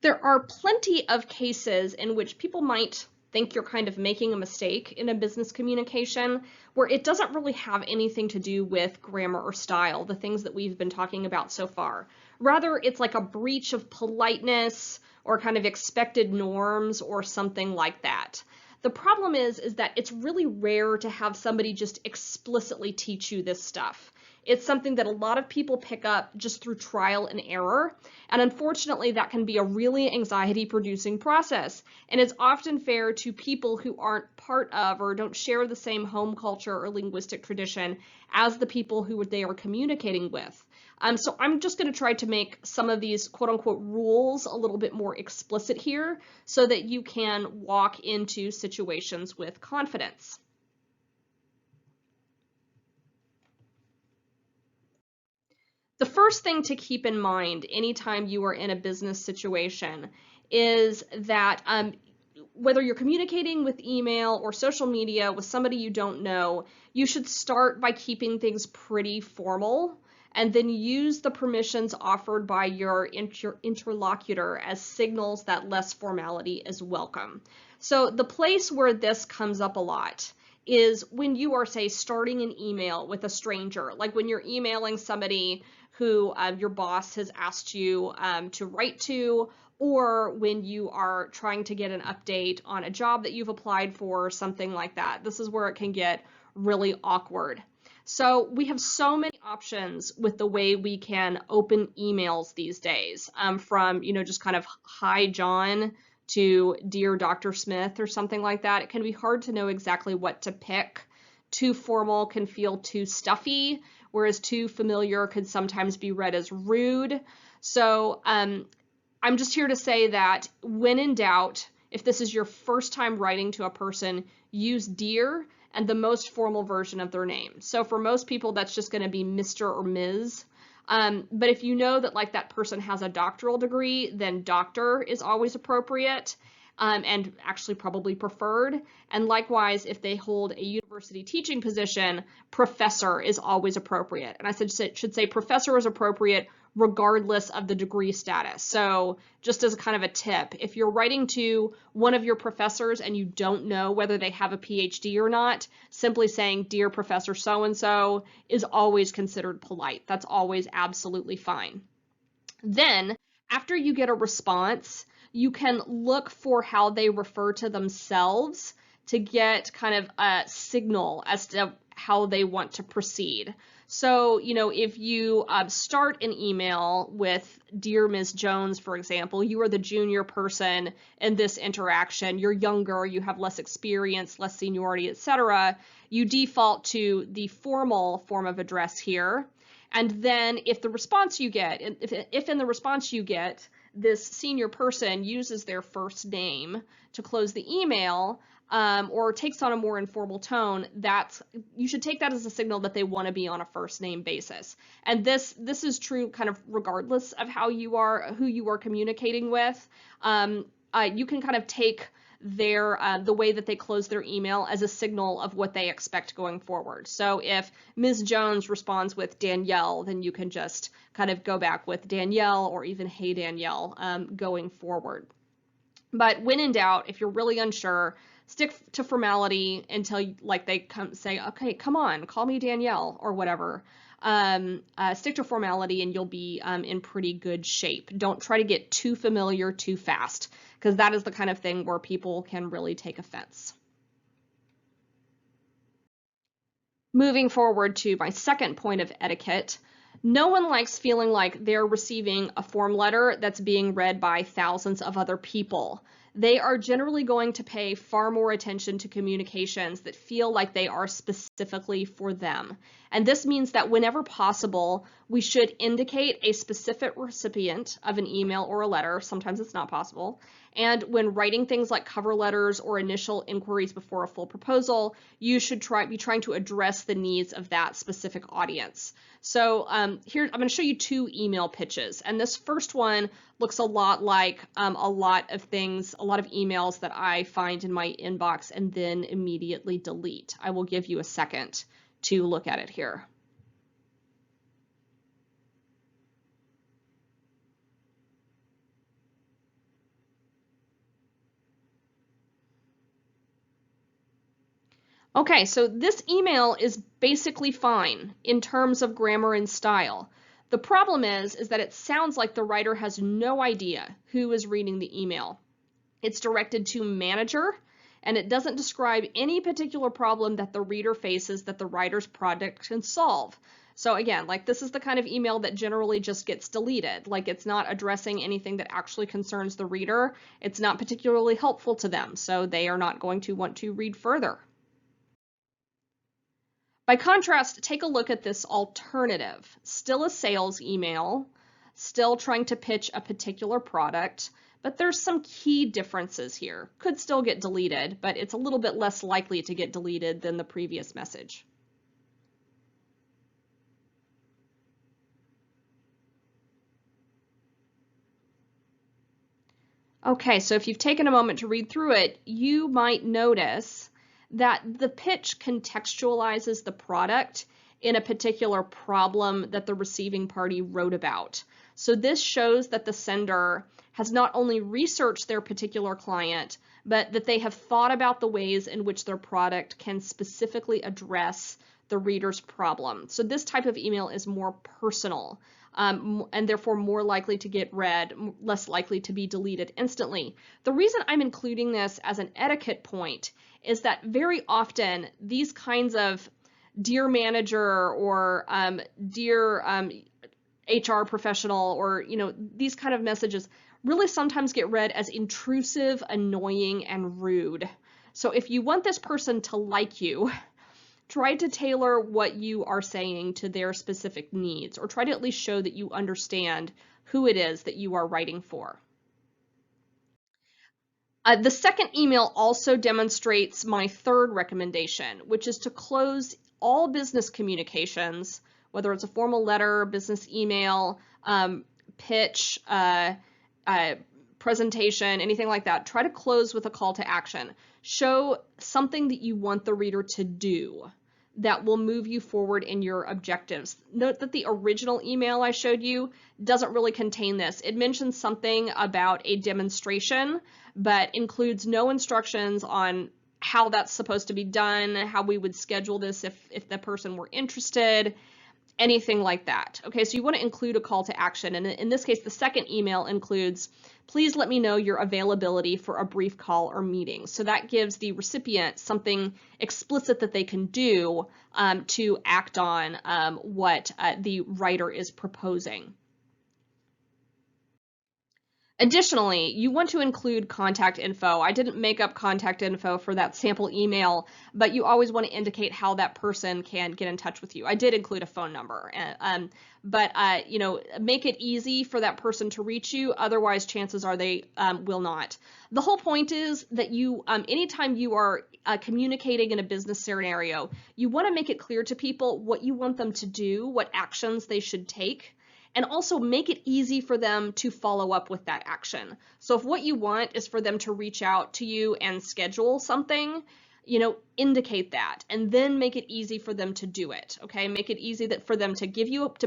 There are plenty of cases in which people might think you're kind of making a mistake in a business communication where it doesn't really have anything to do with grammar or style, the things that we've been talking about so far. Rather, it's like a breach of politeness or kind of expected norms or something like that. The problem is that it's really rare to have somebody just explicitly teach you this stuff. It's something that a lot of people pick up just through trial and error. And unfortunately, that can be a really anxiety-producing process. And it's often fair to people who aren't part of or don't share the same home culture or linguistic tradition as the people who they are communicating with. So I'm just going to try to make some of these quote-unquote rules a little bit more explicit here so that you can walk into situations with confidence. The first thing to keep in mind anytime you are in a business situation is that whether you're communicating with email or social media with somebody you don't know, you should start by keeping things pretty formal and then use the permissions offered by your interlocutor as signals that less formality is welcome. So the place where this comes up a lot is when you are, say, starting an email with a stranger, like when you're emailing somebody who your boss has asked you to write to, or when you are trying to get an update on a job that you've applied for or something like that. This is where it can get really awkward. So we have so many options with the way we can open emails these days, from, just kind of, hi, John, to Dear Dr. Smith or something like that. It can be hard to know exactly what to pick. Too formal can feel too stuffy, whereas too familiar could sometimes be read as rude. So I'm just here to say that when in doubt, if this is your first time writing to a person, use dear and the most formal version of their name. So for most people, that's just going to be Mr. or Ms. But if you know that like that person has a doctoral degree, then doctor is always appropriate. And actually probably preferred. And likewise, if they hold a university teaching position, professor is always appropriate. And I should say professor is appropriate regardless of the degree status. So just as a kind of a tip, if you're writing to one of your professors and you don't know whether they have a PhD or not, simply saying, Dear Professor so-and-so is always considered polite. That's always absolutely fine. Then, after you get a response, you can look for how they refer to themselves to get kind of a signal as to how they want to proceed. So, if you start an email with Dear Ms. Jones, for example, you are the junior person in this interaction, you're younger, you have less experience, less seniority, etc., you default to the formal form of address here. And then if the response you get, if in the response you get, this senior person uses their first name to close the email, or takes on a more informal tone, you should take that as a signal that they want to be on a first name basis. And this is true kind of regardless of who you are communicating with. You can kind of take the way that they close their email as a signal of what they expect going forward. So if Ms. Jones responds with Danielle, then you can just kind of go back with Danielle or even Hey Danielle going forward. But when in doubt, if you're really unsure, stick to formality until they say, okay, come on, call me Danielle or whatever. Stick to formality and you'll be in pretty good shape. Don't try to get too familiar too fast, because that is the kind of thing where people can really take offense. Moving forward to my second point of etiquette, no one likes feeling like they're receiving a form letter that's being read by thousands of other people. They are generally going to pay far more attention to communications that feel like they are specifically for them. And this means that whenever possible, we should indicate a specific recipient of an email or a letter. Sometimes it's not possible. And when writing things like cover letters or initial inquiries before a full proposal, you should be trying to address the needs of that specific audience. So here, I'm going to show you two email pitches. And this first one looks a lot like a lot of emails that I find in my inbox and then immediately delete. I will give you a second to look at it here. Okay, so this email is basically fine in terms of grammar and style. The problem is that it sounds like the writer has no idea who is reading the email. It's directed to manager, and it doesn't describe any particular problem that the reader faces that the writer's project can solve. So again, like this is the kind of email that generally just gets deleted. Like it's not addressing anything that actually concerns the reader. It's not particularly helpful to them, so they are not going to want to read further. By contrast, take a look at this alternative. Still a sales email, still trying to pitch a particular product, but there's some key differences here. Could still get deleted, but it's a little bit less likely to get deleted than the previous message. Okay, so if you've taken a moment to read through it, you might notice that the pitch contextualizes the product in a particular problem that the receiving party wrote about. So this shows that the sender has not only researched their particular client, but that they have thought about the ways in which their product can specifically address the reader's problem. So this type of email is more personal. And therefore more likely to get read, less likely to be deleted instantly. The reason I'm including this as an etiquette point is that very often these kinds of dear manager or dear HR professional or these kind of messages really sometimes get read as intrusive, annoying, and rude. So if you want this person to like you, try to tailor what you are saying to their specific needs, or try to at least show that you understand who it is that you are writing for. The second email also demonstrates my third recommendation, which is to close all business communications, whether it's a formal letter, business email, pitch, presentation, anything like that. Try to close with a call to action. Show something that you want the reader to do that will move you forward in your objectives. Note that the original email I showed you doesn't really contain this. It mentions something about a demonstration, but includes no instructions on how that's supposed to be done, how we would schedule this if the person were interested, anything like that. Okay, so you want to include a call to action. And in this case, the second email includes, please let me know your availability for a brief call or meeting. So that gives the recipient something explicit that they can do to act on what the writer is proposing. Additionally, you want to include contact info. I didn't make up contact info for that sample email, but you always want to indicate how that person can get in touch with you. I did include a phone number, but make it easy for that person to reach you. Otherwise, chances are they will not. The whole point is that you, anytime you are communicating in a business scenario, you want to make it clear to people what you want them to do, what actions they should take, and also make it easy for them to follow up with that action. So if what you want is for them to reach out to you and schedule something, indicate that, and then make it easy for them to do it. Okay, make it easy for them to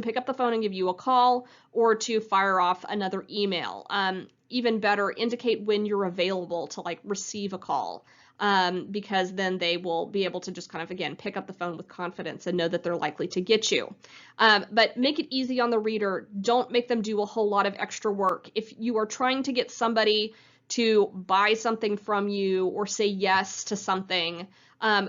pick up the phone and give you a call, or to fire off another email. Even better, indicate when you're available to receive a call. Because then they will be able to just kind of, again, pick up the phone with confidence and know that they're likely to get you. But make it easy on the reader. Don't make them do a whole lot of extra work. If you are trying to get somebody to buy something from you or say yes to something,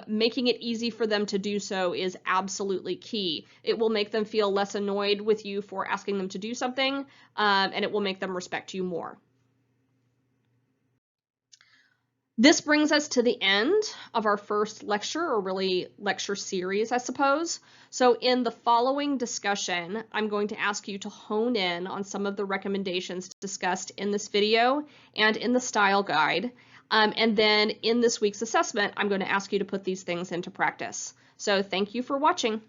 making it easy for them to do so is absolutely key. It will make them feel less annoyed with you for asking them to do something, and it will make them respect you more. This brings us to the end of our first lecture, or really lecture series, I suppose. So in the following discussion, I'm going to ask you to hone in on some of the recommendations discussed in this video and in the style guide. And then in this week's assessment, I'm going to ask you to put these things into practice. So thank you for watching.